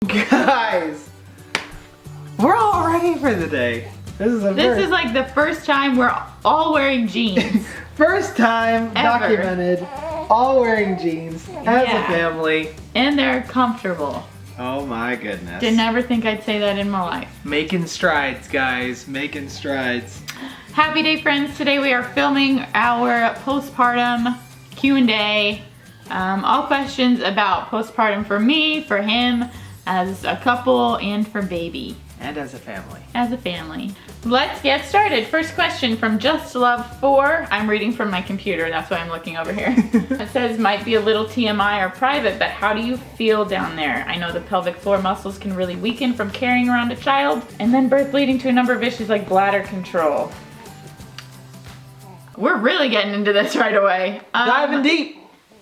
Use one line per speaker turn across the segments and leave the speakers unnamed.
Guys, we're all ready for the day. This is
like the first time we're all wearing jeans.
First time
ever.
Documented, all wearing jeans as a family.
And they're comfortable.
Oh my goodness.
Did never think I'd say that in my life.
Making strides, guys, making strides.
Happy day, friends. Today we are filming our postpartum Q&A. All questions about postpartum for me, for him, as a couple, and for baby.
And as a family.
As a family. Let's get started. First question from Just Love 4. I'm reading from my computer, that's why I'm looking over here. It says, might be a little TMI or private, but how do you feel down there? I know the pelvic floor muscles can really weaken from carrying around a child, and then birth leading to a number of issues like bladder control. We're really getting into this right away.
Diving deep.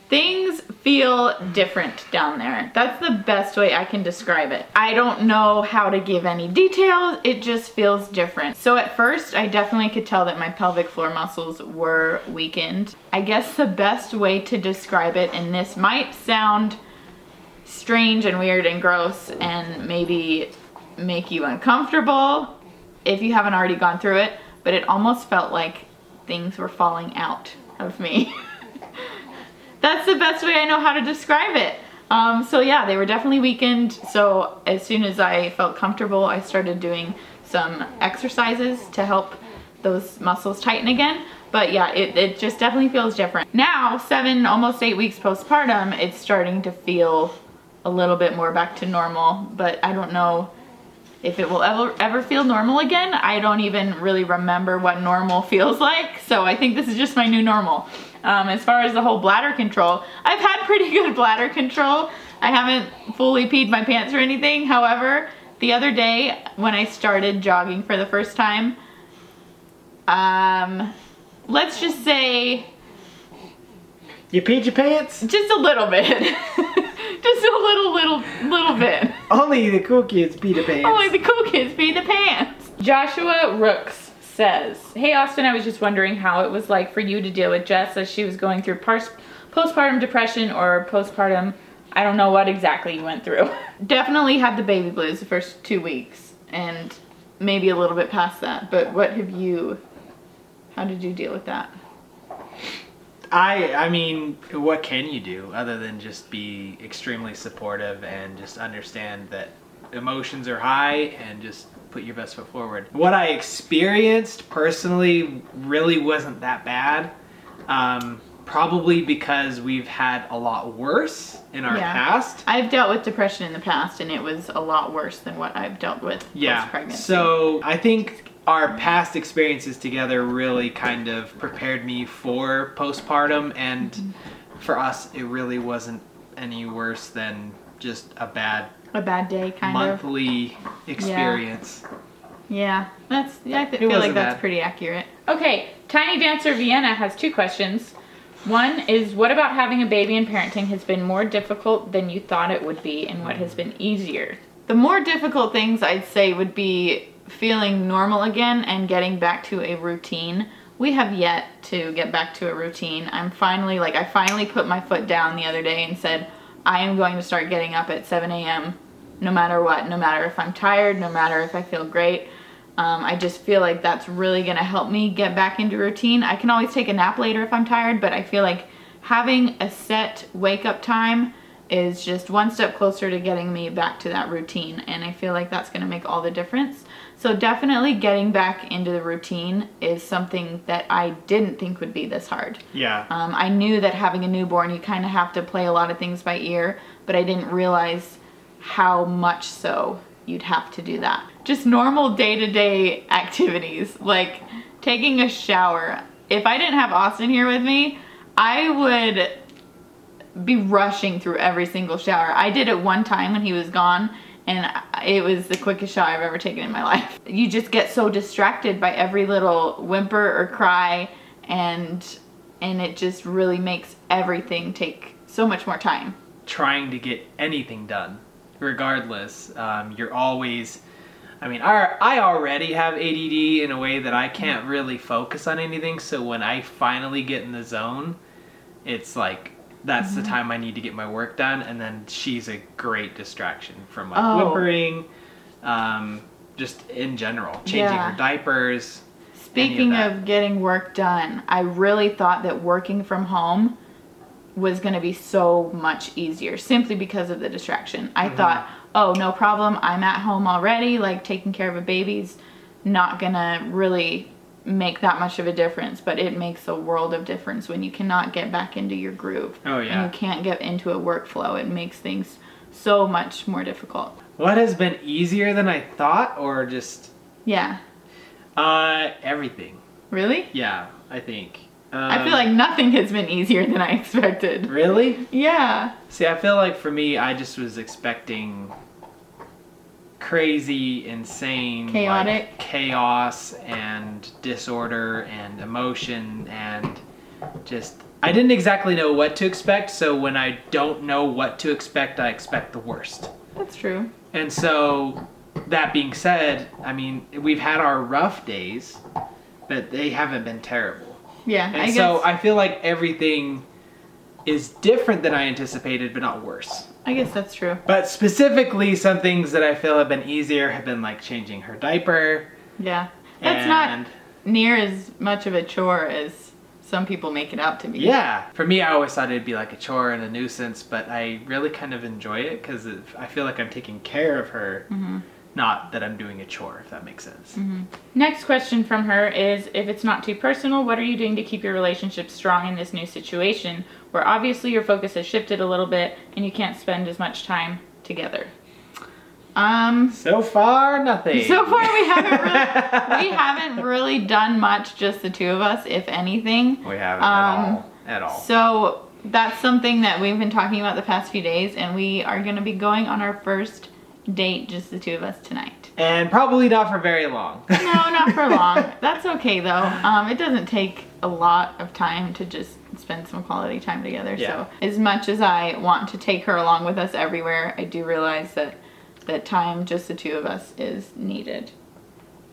Things feel different down there. That's the best way I can describe it. I don't know how to give any details. It just feels different. So at first, I definitely could tell that my pelvic floor muscles were weakened. I guess the best way to describe it, and this might sound strange and weird and gross and maybe make you uncomfortable if you haven't already gone through it, but it almost felt like things were falling out of me. That's the best way I know how to describe it. So yeah, they were definitely weakened. So as soon as I felt comfortable, I started doing some exercises to help those muscles tighten again. But yeah, it just definitely feels different. Now, 7, almost 8 weeks postpartum, it's starting to feel a little bit more back to normal, but I don't know if it will ever feel normal again. I don't even really remember what normal feels like. So I think this is just my new normal. As far as the whole bladder control, I've had pretty good bladder control. I haven't fully peed my pants or anything. However, the other day when I started jogging for the first time, let's just say...
You peed your pants?
Just a little bit. Just a little bit.
Only the cool kids pee the pants.
Only the cool kids pee the pants. Joshua Rooks says, hey Austin, I was just wondering how it was like for you to deal with Jess as she was going through postpartum depression or postpartum, I don't know what exactly you went through. Definitely had the baby blues the first 2 weeks and maybe a little bit past that, but how did you deal with that?
I mean, what can you do other than just be extremely supportive and just understand that emotions are high and just put your best foot forward. What I experienced personally really wasn't that bad. Probably because we've had a lot worse in our past.
I've dealt with depression in the past and it was a lot worse than what I've dealt with post-pregnancy.
So I think our past experiences together really kind of prepared me for postpartum, and for us it really wasn't any worse than just a bad
day kind
monthly experience.
Yeah, I feel like that's pretty accurate. Okay, Tiny Dancer Vienna has 2 questions. One is, what about having a baby and parenting has been more difficult than you thought it would be, and what has been easier? The more difficult things I'd say would be feeling normal again and getting back to a routine. We have yet to get back to a routine. I finally put my foot down the other day and said, I am going to start getting up at 7 a.m. no matter what, no matter if I'm tired, no matter if I feel great. I just feel like that's really gonna help me get back into routine. I can always take a nap later if I'm tired, but I feel like having a set wake up time is just one step closer to getting me back to that routine, and I feel like that's gonna make all the difference. So definitely getting back into the routine is something that I didn't think would be this hard.
Yeah.
I knew that having a newborn, you kind of have to play a lot of things by ear, but I didn't realize how much so you'd have to do that. Just normal day-to-day activities, like taking a shower. If I didn't have Austin here with me, I would be rushing through every single shower. I did it one time when he was gone, and it was the quickest shower I've ever taken in my life. You just get so distracted by every little whimper or cry, and it just really makes everything take so much more time.
Trying to get anything done, regardless, you're always, I already have ADD in a way that I can't really focus on anything, so when I finally get in the zone, it's like that's the time I need to get my work done. And then she's a great distraction from like
Oh.
whimpering, just in general, changing
Yeah.
her diapers.
Speaking
that.
of getting work done, I really thought that working from home was going to be so much easier simply because of the distraction. I thought, oh, no problem. I'm at home already, like taking care of a baby's not going to really make that much of a difference, but it makes a world of difference when you cannot get back into your groove.
Oh, yeah.
And you can't get into a workflow. It makes things so much more difficult.
What has been easier than I thought, or just
Yeah.
everything?
Really?
Yeah, I think.
I feel like nothing has been easier than I expected.
Really?
Yeah.
See, I feel like for me, I just was expecting crazy, insane,
Chaotic.
like, chaos and disorder and emotion, and just I didn't exactly know what to expect. So when I don't know what to expect, I expect the worst.
That's true.
And so that being said, I mean, we've had our rough days, but they haven't been terrible.
Yeah,
And
I guess.
so I feel like everything is different than I anticipated, but not worse.
I guess that's true.
But specifically, some things that I feel have been easier have been like changing her diaper.
Yeah. That's
and
not near as much of a chore as some people make it out to be.
Yeah. For me, I always thought it'd be like a chore and a nuisance, but I really kind of enjoy it because I feel like I'm taking care of her, not that I'm doing a chore, if that makes sense.
Next question from her is, if it's not too personal, what are you doing to keep your relationship strong in this new situation where obviously your focus has shifted a little bit and you can't spend as much time together?
So far, nothing.
So far we haven't really done much, just the two of us, if anything.
We haven't at all.
So that's something that we've been talking about the past few days, and we are going to be going on our first date, just the two of us, tonight.
And probably not for very long.
No, not for long. That's okay though. It doesn't take a lot of time to just spend some quality time together.
Yeah.
So as much as I want to take her along with us everywhere, I do realize that time, just the two of us, is needed.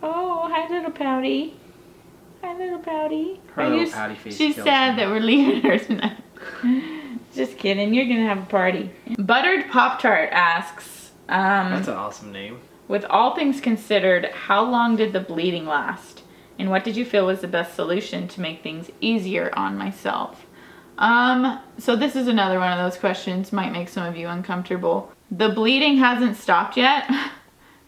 Oh, hi little pouty. Hi little pouty.
Her little pouty face
She's
kills
sad
me.
that we're leaving her tonight. Just kidding. You're gonna have a party. Buttered Pop-Tart asks,
That's an awesome name.
with all things considered, how long did the bleeding last? And what did you feel was the best solution to make things easier on myself? So this is another one of those questions, might make some of you uncomfortable. The bleeding hasn't stopped yet,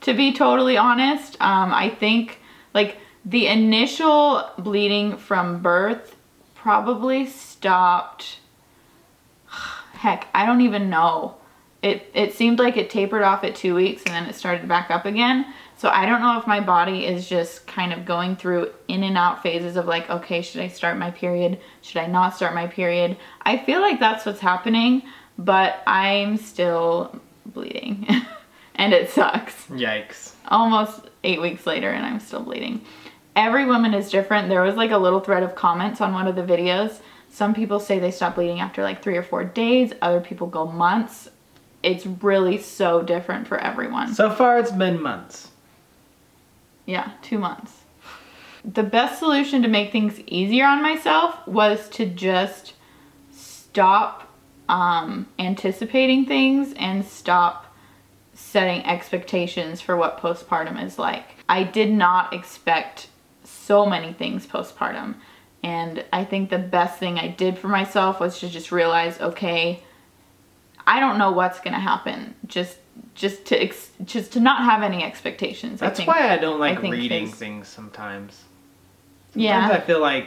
to be totally honest. I think like the initial bleeding from birth probably stopped, heck, I don't even know. It seemed like it tapered off at 2 weeks and then it started back up again. So I don't know if my body is just kind of going through in and out phases of like, okay, should I start my period? Should I not start my period? I feel like that's what's happening, but I'm still bleeding and it sucks.
Yikes.
Almost 8 weeks later and I'm still bleeding. Every woman is different. There was like a little thread of comments on one of the videos. Some people say they stop bleeding after like 3 or 4 days. Other people go months. It's really so different for everyone.
So far, it's been months.
Yeah, 2 months. The best solution to make things easier on myself was to just stop anticipating things and stop setting expectations for what postpartum is like. I did not expect so many things postpartum. And I think the best thing I did for myself was to just realize, okay, I don't know what's going to happen. Just to not have any expectations.
That's why I don't like
I think
reading
is-
things sometimes.
Yeah.
Sometimes I feel like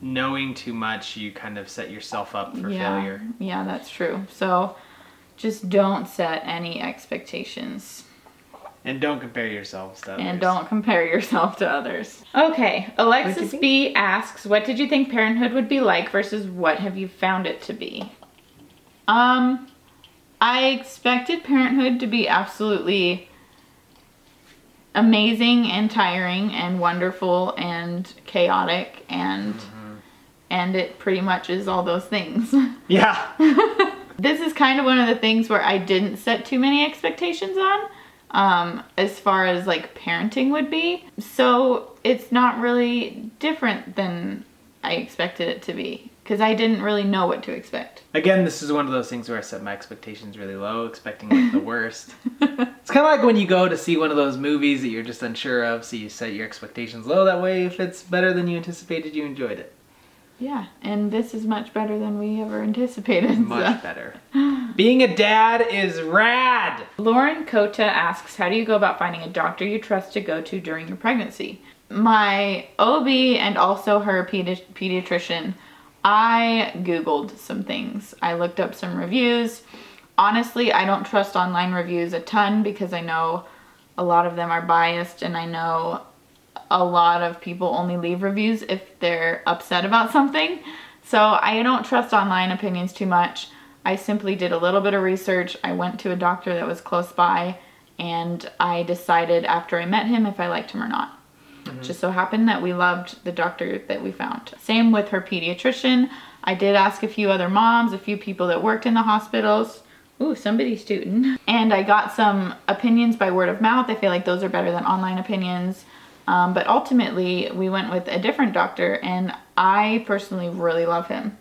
knowing too much, you kind of set yourself up for failure.
Yeah, that's true. So just don't set any expectations.
And don't compare yourselves to others.
And don't compare yourself to others. Okay, Alexis
think?
B asks, what did you think parenthood would be like versus what have you found it to be? I expected parenthood to be absolutely amazing and tiring and wonderful and chaotic and it pretty much is all those things.
Yeah.
This is kind of one of the things where I didn't set too many expectations on, as far as like parenting would be. So it's not really different than I expected it to be, because I didn't really know what to expect.
Again, this is one of those things where I set my expectations really low, expecting like the worst. It's kind of like when you go to see one of those movies that you're just unsure of, so you set your expectations low. That way, if it's better than you anticipated, you enjoyed it.
Yeah, and this is much better than we ever anticipated.
Much better. Being a dad is rad!
Lauren Kota asks, how do you go about finding a doctor you trust to go to during your pregnancy? My OB and also her pediatrician, I Googled some things. I looked up some reviews. Honestly, I don't trust online reviews a ton because I know a lot of them are biased, and I know a lot of people only leave reviews if they're upset about something. So I don't trust online opinions too much. I simply did a little bit of research. I went to a doctor that was close by, and I decided after I met him if I liked him or not. Just so happened that we loved the doctor that we found. Same with her pediatrician. I did ask a few other moms, a few people that worked in the hospitals. Ooh, somebody's tooting. And I got some opinions by word of mouth. I feel like those are better than online opinions. But ultimately, we went with a different doctor, and I personally really love him.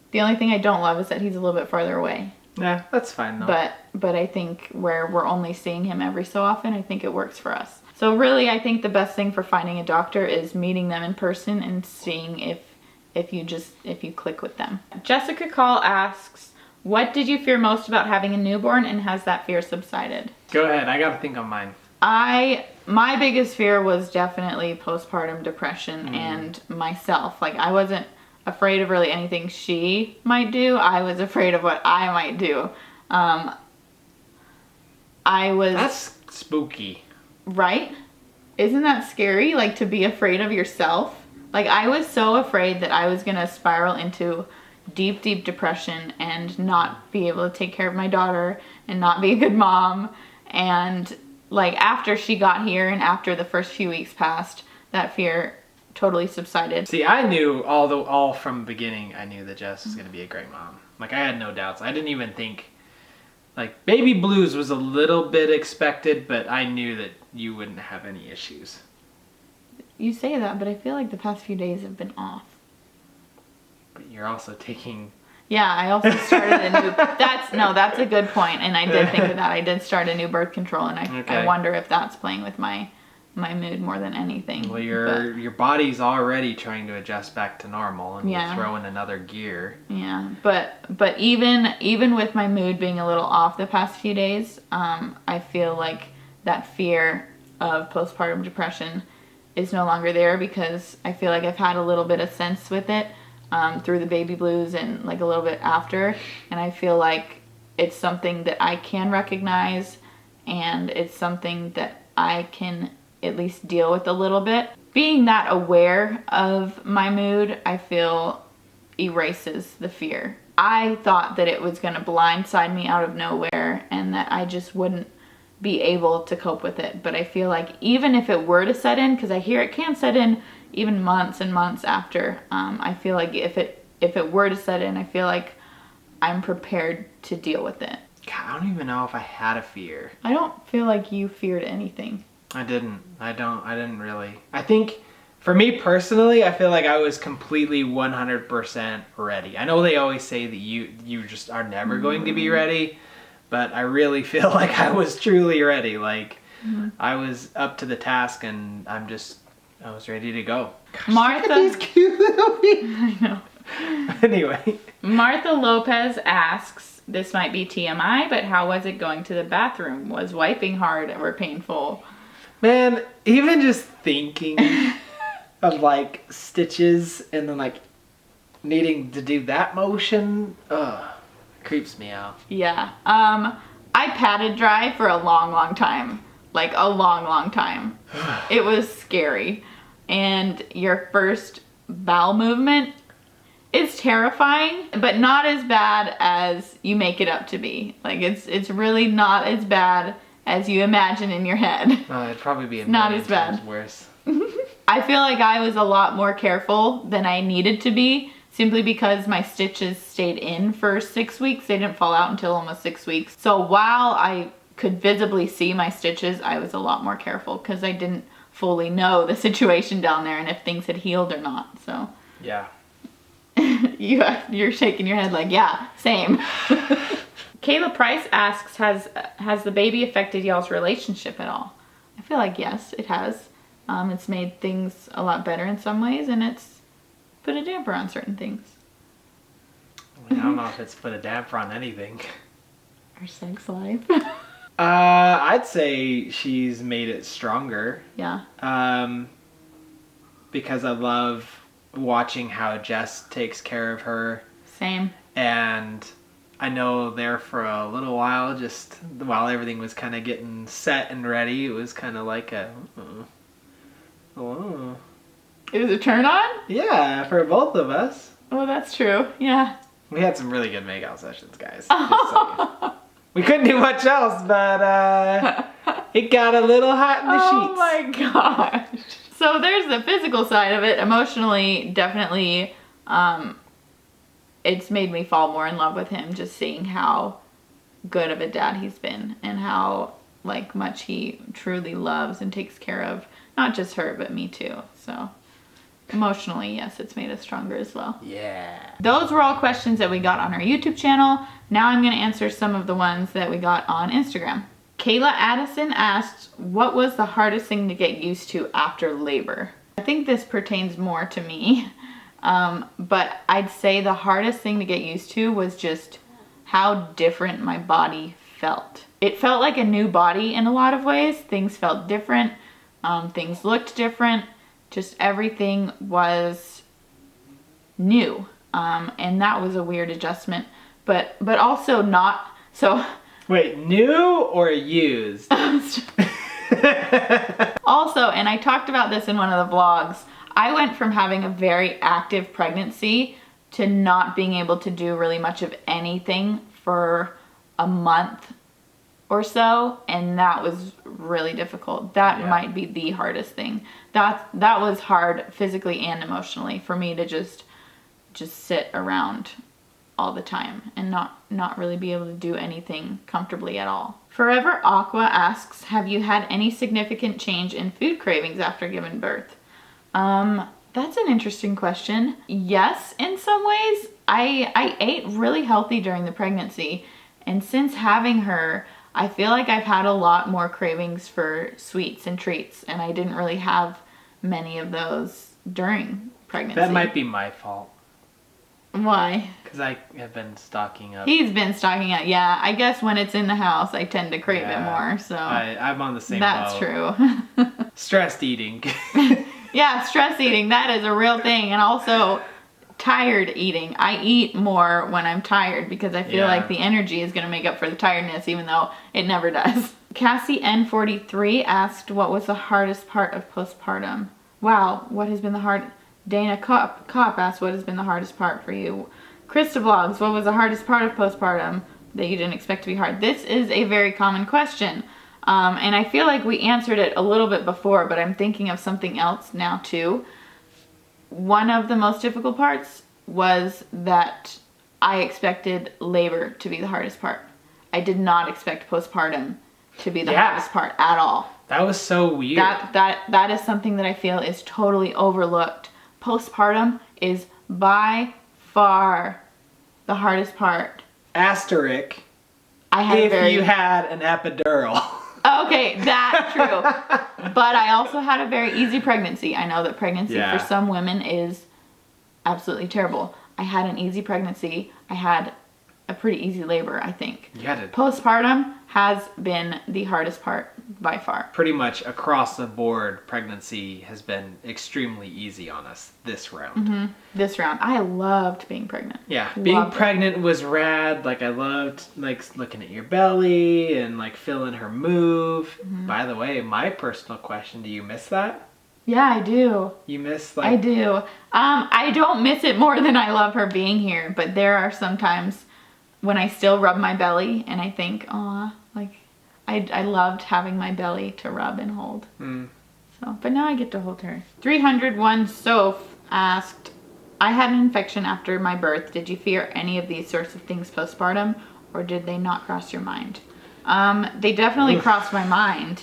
The only thing I don't love is that he's a little bit farther away.
Yeah, that's fine though.
But I think where we're only seeing him every so often, I think it works for us. So really, I think the best thing for finding a doctor is meeting them in person and seeing if you click with them. Jessica Call asks, what did you fear most about having a newborn, and has that fear subsided?
Go ahead, I gotta think on mine.
My biggest fear was definitely postpartum depression and myself. Like, I wasn't afraid of really anything she might do. I was afraid of what I might do.
That's spooky.
Right? Isn't that scary? Like, to be afraid of yourself? Like, I was so afraid that I was gonna spiral into deep, deep depression and not be able to take care of my daughter and not be a good mom. And like, after she got here and after the first few weeks passed, that fear totally subsided.
See, I knew all from the beginning, I knew that Jess was gonna be a great mom. Like, I had no doubts. I didn't even think, like, baby blues was a little bit expected, but I knew that you wouldn't have any issues.
You say that, but I feel like the past few days have been off.
But you're also taking...
Yeah, I also started a new... That's a good point, and I did think of that. I did start a new birth control, and I wonder if that's playing with my mood more than anything.
Well, your body's already trying to adjust back to normal, and you throw in another gear.
Yeah, but even with my mood being a little off the past few days, I feel like that fear of postpartum depression is no longer there, because I feel like I've had a little bit of sense with it through the baby blues and like a little bit after, and I feel like it's something that I can recognize, and it's something that I can at least deal with a little bit. Being that aware of my mood, I feel, erases the fear. I thought that it was going to blindside me out of nowhere and that I just wouldn't be able to cope with it. But I feel like even if it were to set in, because I hear it can set in even months and months after, I feel like if it were to set in, I feel like I'm prepared to deal with it.
God, I don't even know if I had a fear.
I don't feel like you feared anything.
I didn't really. I think for me personally, I feel like I was completely 100% ready. I know they always say that you just are never going to be ready, but I really feel like I was truly ready. Like, I was up to the task, and I was ready to go. Gosh,
Martha,
look at these cute little feet.
I know.
Anyway,
Martha Lopez asks, this might be TMI, but how was it going to the bathroom? Was wiping hard or painful?
man, even just thinking of like stitches and then like needing to do that motion, creeps me out.
Yeah. I padded dry for a long time. Like a long time. It was scary. And your first bowel movement is terrifying, but not as bad as you make it up to be. Like, it's really not as bad as you imagine in your head.
It'd probably be
not as bad.
times worse.
I feel like I was a lot more careful than I needed to be, simply because my stitches stayed in for 6 weeks. They didn't fall out until almost 6 weeks. So while I could visibly see my stitches, I was a lot more careful because I didn't fully know the situation down there and if things had healed or not. So
Yeah.
You're shaking your head like, yeah, same. Kayla Price asks, has the baby affected y'all's relationship at all? I feel like yes, it has. It's made things a lot better in some ways, and it's put a damper on certain things.
I don't know if it's put a damper on anything.
Our sex life.
I'd say she's made it stronger.
Yeah.
Because I love watching how Jess takes care of her.
Same.
And I know there for a little while, just while everything was kind of getting set and ready, it was kind of like a... Oh.
It was a turn on?
Yeah, for both of us.
Oh, that's true. Yeah.
We had some really good makeout sessions, guys. Just saying. We couldn't do much else, but it got a little hot in the sheets.
Oh my gosh. So there's the physical side of it. Emotionally, definitely, it's made me fall more in love with him, just seeing how good of a dad he's been and how much he truly loves and takes care of not just her, but me too. So emotionally, yes, it's made us stronger as well.
Yeah.
Those were all questions that we got on our YouTube channel. Now I'm going to answer some of the ones that we got on Instagram. Kayla Addison asked, what was the hardest thing to get used to after labor? I think this pertains more to me, but I'd say the hardest thing to get used to was just how different my body felt. It felt like a new body in a lot of ways. Things felt different. Things looked different. Just everything was new. And that was a weird adjustment, but also not so.
Wait, new or used?
Also, and I talked about this in one of the vlogs, I went from having a very active pregnancy to not being able to do really much of anything for a month or so, and that was really difficult. That might be the hardest thing. That was hard physically and emotionally for me to just sit around all the time and not really be able to do anything comfortably at all. Forever Aqua asks, have you had any significant change in food cravings after giving birth? That's an interesting question. Yes, in some ways. I ate really healthy during the pregnancy, and since having her, I feel like I've had a lot more cravings for sweets and treats, and I didn't really have many of those during pregnancy.
That might be my fault.
Why?
Because I have been stocking up.
He's been stocking up. Yeah, I guess when it's in the house, I tend to crave it more. So
I'm on the same
that's
boat.
True.
Stressed eating.
Yeah, stress eating. That is a real thing. And also tired eating. I eat more when I'm tired because I feel like the energy is going to make up for the tiredness, even though it never does. Cassie N43 asked, what was the hardest part of postpartum? Wow, what has been the hard... Dana Kopp asked, what has been the hardest part for you? Krista Vlogs, what was the hardest part of postpartum that you didn't expect to be hard? This is a very common question. And I feel like we answered it a little bit before, but I'm thinking of something else now too. One of the most difficult parts was that I expected labor to be the hardest part. I did not expect postpartum to be the hardest part at all.
That was so weird.
That is something that I feel is totally overlooked. Postpartum is by far the hardest part.
Asterisk. You had an epidural.
Okay, that's true. But I also had a very easy pregnancy. I know that pregnancy for some women is absolutely terrible. I had an easy pregnancy. I had a pretty easy labor, I think. Postpartum has been the hardest part by far.
Pretty much across the board, pregnancy has been extremely easy on us this round.
Mm-hmm. This round. I loved being pregnant.
Yeah, being pregnant was rad. I loved looking at your belly and feeling her move. Mm-hmm. By the way, my personal question, do you miss that?
Yeah, I do.
You miss
I do. I don't miss it more than I love her being here, but there are some times when I still rub my belly and I think, aw, I loved having my belly to rub and hold. So, but now I get to hold her. 301 Soph asked, I had an infection after my birth. Did you fear any of these sorts of things postpartum, or did they not cross your mind? They definitely crossed my mind.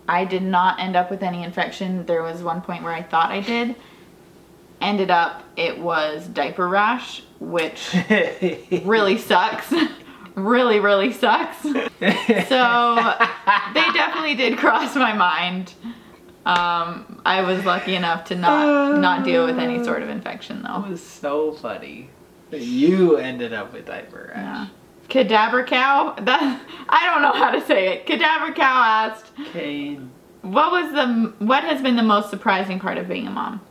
I did not end up with any infection. There was one point where I thought I did. ended up it was diaper rash, which really sucks. Really sucks. So they definitely did cross my mind. I was lucky enough to not deal with any sort of infection though.
That was so funny that you ended up with diaper rash.
Yeah. Cadaver Cow? I don't know how to say it. Cadaver Cow asked, what has been the most surprising part of being a mom?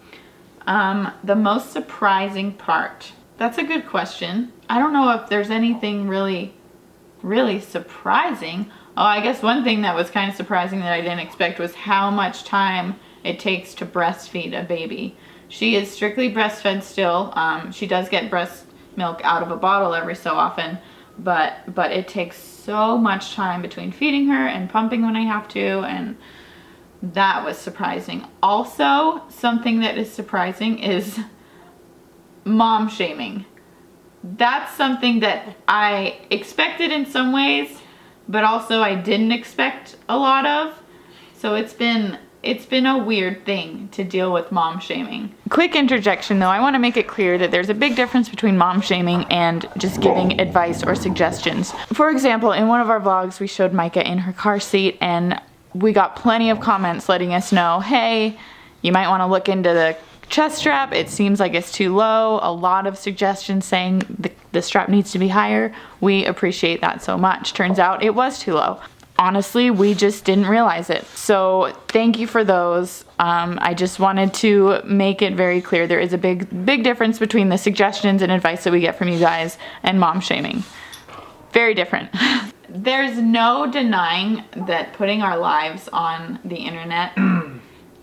The most surprising part. That's a good question. I don't know if there's anything really surprising. Oh, I guess one thing that was kind of surprising that I didn't expect was how much time it takes to breastfeed a baby. She is strictly breastfed still. She does get breast milk out of a bottle every so often, but it takes so much time between feeding her and pumping when I have to, and that was surprising. Also, something that is surprising is mom shaming. That's something that I expected in some ways, but also I didn't expect a lot of. So it's been a weird thing to deal with mom shaming. Quick interjection though, I want to make it clear that there's a big difference between mom shaming and just giving advice or suggestions. For example, in one of our vlogs, we showed Micah in her car seat and we got plenty of comments letting us know, hey, you might want to look into the chest strap. It seems like it's too low. A lot of suggestions saying the strap needs to be higher. We appreciate that so much. Turns out it was too low. Honestly, we just didn't realize it. So thank you for those. I just wanted to make it very clear there is a big difference between the suggestions and advice that we get from you guys and mom shaming. Very different. There's no denying that putting our lives on the internet,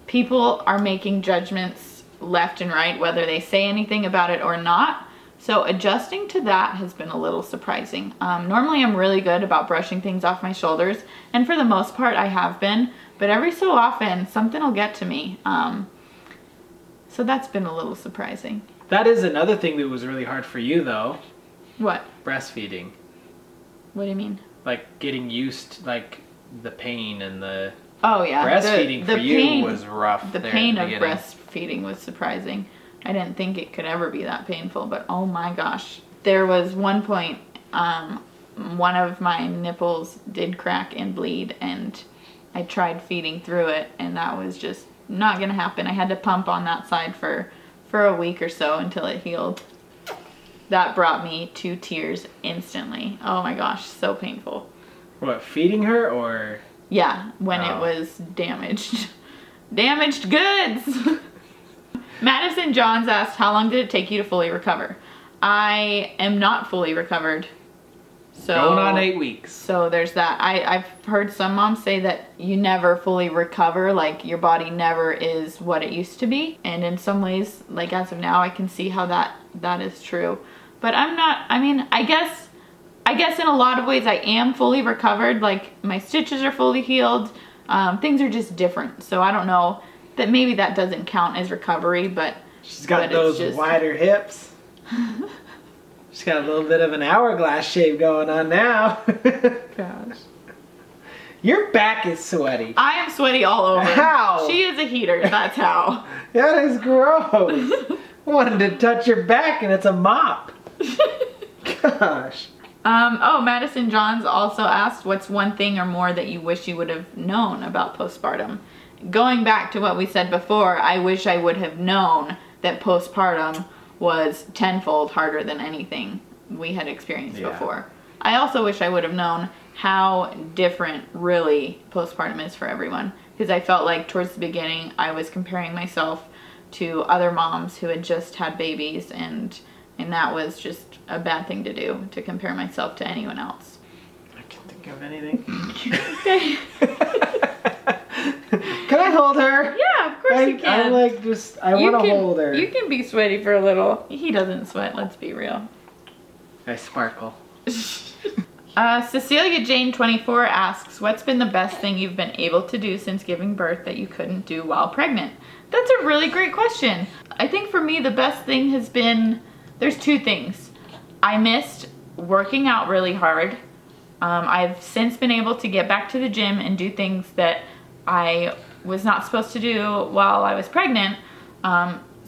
people are making judgments left and right, whether they say anything about it or not. So adjusting to that has been a little surprising. Normally I'm really good about brushing things off my shoulders, and for the most part I have been, but every so often something will get to me. So that's been a little surprising.
That is another thing that was really hard for you though.
What?
Breastfeeding.
What do you mean?
Like getting used, like the pain and the...
Oh yeah.
Breastfeeding for you was rough.
The pain of breastfeeding was surprising. I didn't think it could ever be that painful, but oh my gosh. There was one point, one of my nipples did crack and bleed, and I tried feeding through it, and that was just not gonna happen. I had to pump on that side for a week or so until it healed. That brought me to tears instantly. Oh my gosh, so painful.
What, feeding her or?
Yeah, when it was damaged. Damaged goods! Madison Johns asked, how long did it take you to fully recover? I am not fully recovered. So
going on 8 weeks.
So there's that. I've heard some moms say that you never fully recover, like your body never is what it used to be. And in some ways, like as of now, I can see how that is true. But I'm not, I mean, I guess in a lot of ways I am fully recovered. Like my stitches are fully healed. Things are just different. So I don't know. That maybe that doesn't count as recovery, but
she's got those wider hips. She's got a little bit of an hourglass shape going on now.
Gosh.
Your back is sweaty.
I am sweaty all over.
How?
She is a heater, that's how.
That is gross. I wanted to touch your back and it's a mop. Gosh.
Oh, Madison Johns also asked, what's one thing or more that you wish you would have known about postpartum? Going back to what we said before, I wish I would have known that postpartum was tenfold harder than anything we had experienced before. I also wish I would have known how different really postpartum is for everyone, because I felt like towards the beginning I was comparing myself to other moms who had just had babies, and that was just a bad thing to do, to compare myself to anyone else.
I can't think of anything.
Okay.
Can I hold her?
Yeah, of course you can.
I want to hold her.
You can be sweaty for a little. He doesn't sweat, let's be real.
I sparkle.
Cecilia Jane 24 asks, what's been the best thing you've been able to do since giving birth that you couldn't do while pregnant? That's a really great question. I think for me the best thing has been, there's two things. I missed working out really hard. I've since been able to get back to the gym and do things that I was not supposed to do while I was pregnant.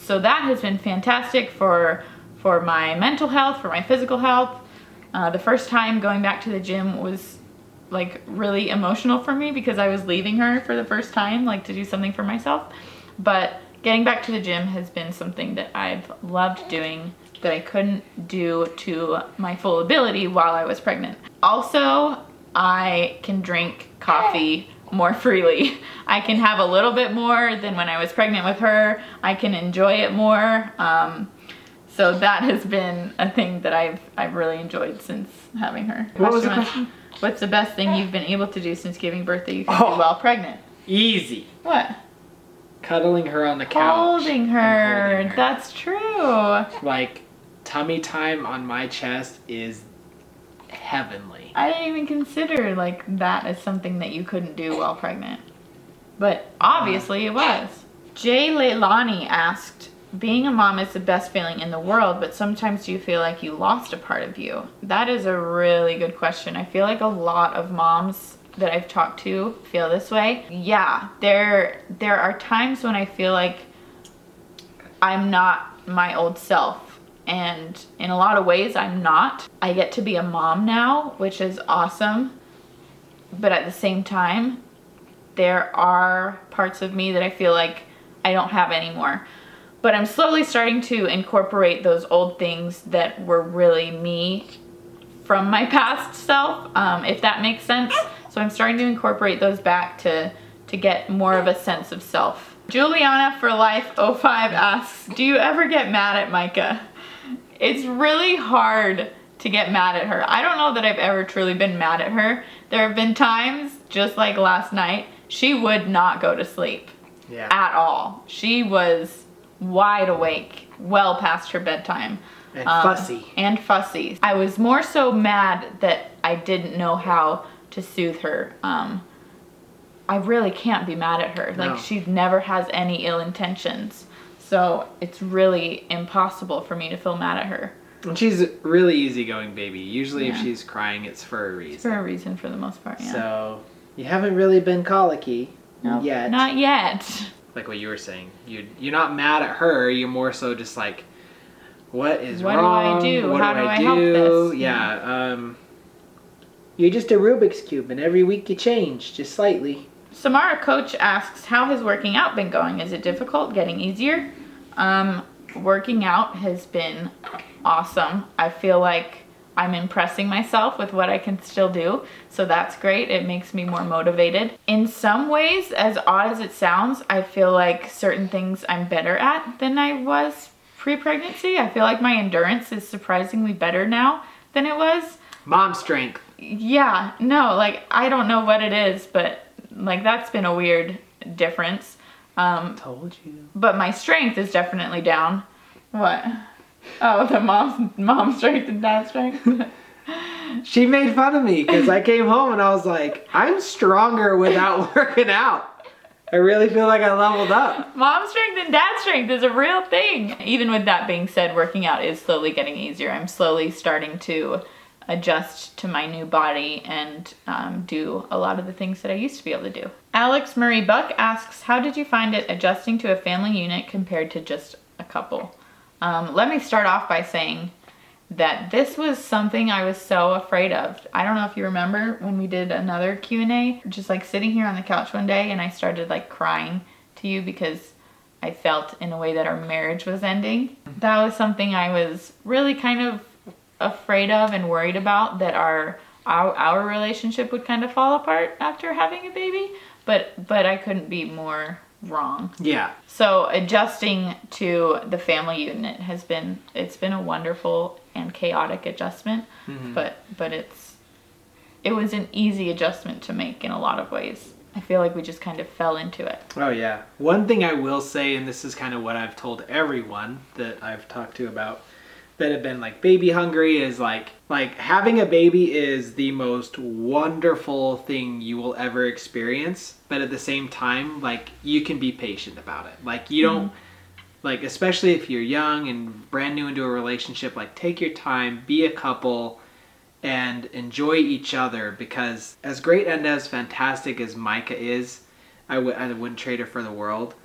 So that has been fantastic for my mental health, for my physical health. The first time going back to the gym was like really emotional for me because I was leaving her for the first time, like to do something for myself. But getting back to the gym has been something that I've loved doing that I couldn't do to my full ability while I was pregnant. Also, I can drink coffee more freely. I can have a little bit more than when I was pregnant with her. I can enjoy it more. So that has been a thing that I've really enjoyed since having her.
What was the question?
What's the best thing you've been able to do since giving birth that you can do while pregnant?
Easy.
What?
Cuddling her on the couch.
Holding her.
Holding her.
That's true.
Like, tummy time on my chest is heavenly.
I didn't even consider like that as something that you couldn't do while pregnant. But obviously it was. Jay Leilani asked, being a mom is the best feeling in the world, but sometimes do you feel like you lost a part of you? That is a really good question. I feel like a lot of moms that I've talked to feel this way. Yeah, there are times when I feel like I'm not my old self. And in a lot of ways, I'm not. I get to be a mom now, which is awesome. But at the same time, there are parts of me that I feel like I don't have anymore. But I'm slowly starting to incorporate those old things that were really me from my past self, if that makes sense. So I'm starting to incorporate those back to get more of a sense of self. Juliana for Life 05 asks, do you ever get mad at Micah? It's really hard to get mad at her. I don't know that I've ever truly been mad at her. There have been times, just like last night, she would not go to sleep at all. She was wide awake, well past her bedtime.
And fussy.
And fussy. I was more so mad that I didn't know how to soothe her. I really can't be mad at her. Like, she never has any ill intentions. So it's really impossible for me to feel mad at her.
And she's a really easygoing baby. Usually if she's crying, it's for a reason.
It's for a reason for the most part, yeah.
So you haven't really been colicky yet.
Not yet.
Like what you were saying. You're not mad at her. You're more so just like, what is
What
wrong?
do I do?
What
How
do
do
I
I help this?
Yeah. You're just a Rubik's Cube, and every week you change, just slightly.
Samara Coach asks, how has working out been going? Is it difficult? Getting easier? Working out has been awesome. I feel like I'm impressing myself with what I can still do. So that's great. It makes me more motivated. In some ways, as odd as it sounds, I feel like certain things I'm better at than I was pre-pregnancy. I feel like my endurance is surprisingly better now than it was.
Mom strength.
Yeah, no, like I don't know what it is, but like that's been a weird difference.
Told you.
But my strength is definitely down. What? Oh, the mom strength and dad strength.
She made fun of me because I came home and I was like, I'm stronger without working out. I really feel like I leveled up.
Mom strength and dad strength is a real thing. Even with that being said, working out is slowly getting easier. I'm slowly starting to adjust to my new body and do a lot of the things that I used to be able to do. Alex Murray Buck asks, how did you find it adjusting to a family unit compared to just a couple? Let me start off by saying that this was something I was so afraid of. I don't know if you remember when we did another Q&A, just like sitting here on the couch one day and I started like crying to you because I felt in a way that our marriage was ending. That was something I was really kind of afraid of and worried about, that our relationship would kind of fall apart after having a baby, but I couldn't be more wrong. Yeah. So adjusting to the family unit it's been a wonderful and chaotic adjustment, but it was an easy adjustment to make in a lot of ways. I feel like we just kind of fell into it.
Oh yeah. One thing I will say, and this is kind of what I've told everyone that I've talked to about that have been like baby hungry, is like having a baby is the most wonderful thing you will ever experience, but at the same time, like, you can be patient about it. Like, you don't, like, especially if you're young and brand new into a relationship, like, take your time, be a couple, and enjoy each other, because as great and as fantastic as Micah is, I wouldn't trade her for the world.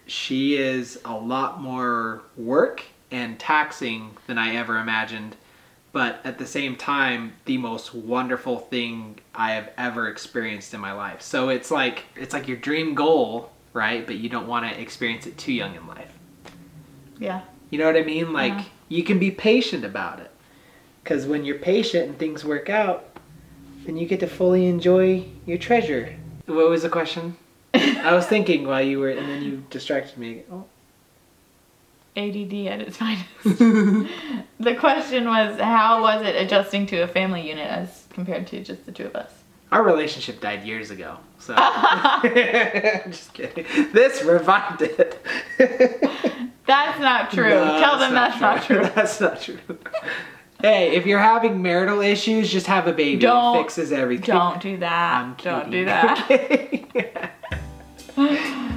she is a lot more work and taxing than I ever imagined, but at the same time, the most wonderful thing I have ever experienced in my life. So it's like your dream goal, right? But you don't want to experience it too young in life.
Yeah.
You know what I mean? Like, you can be patient about it. Because when you're patient and things work out, then you get to fully enjoy your treasure. What was the question? I was thinking while you were, and then you distracted me. Oh.
ADD at its finest. The question was, how was it adjusting to a family unit as compared to just the two of us?
Our relationship died years ago, so. Just kidding. This revived it.
That's not true.
No,
Tell them that's not true.
That's not true. Hey, if you're having marital issues, just have a baby. It fixes everything.
Don't do that.
I'm kidding.
Don't do that.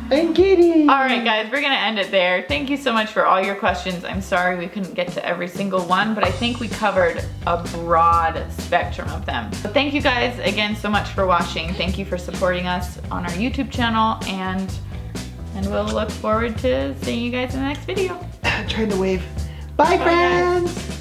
I'm kidding.
All right, guys, we're going to end it there. Thank you so much for all your questions. I'm sorry we couldn't get to every single one, but I think we covered a broad spectrum of them. So thank you guys again so much for watching. Thank you for supporting us on our YouTube channel, and we'll look forward to seeing you guys in the next video.
I'm trying to wave. Bye, friends. Guys.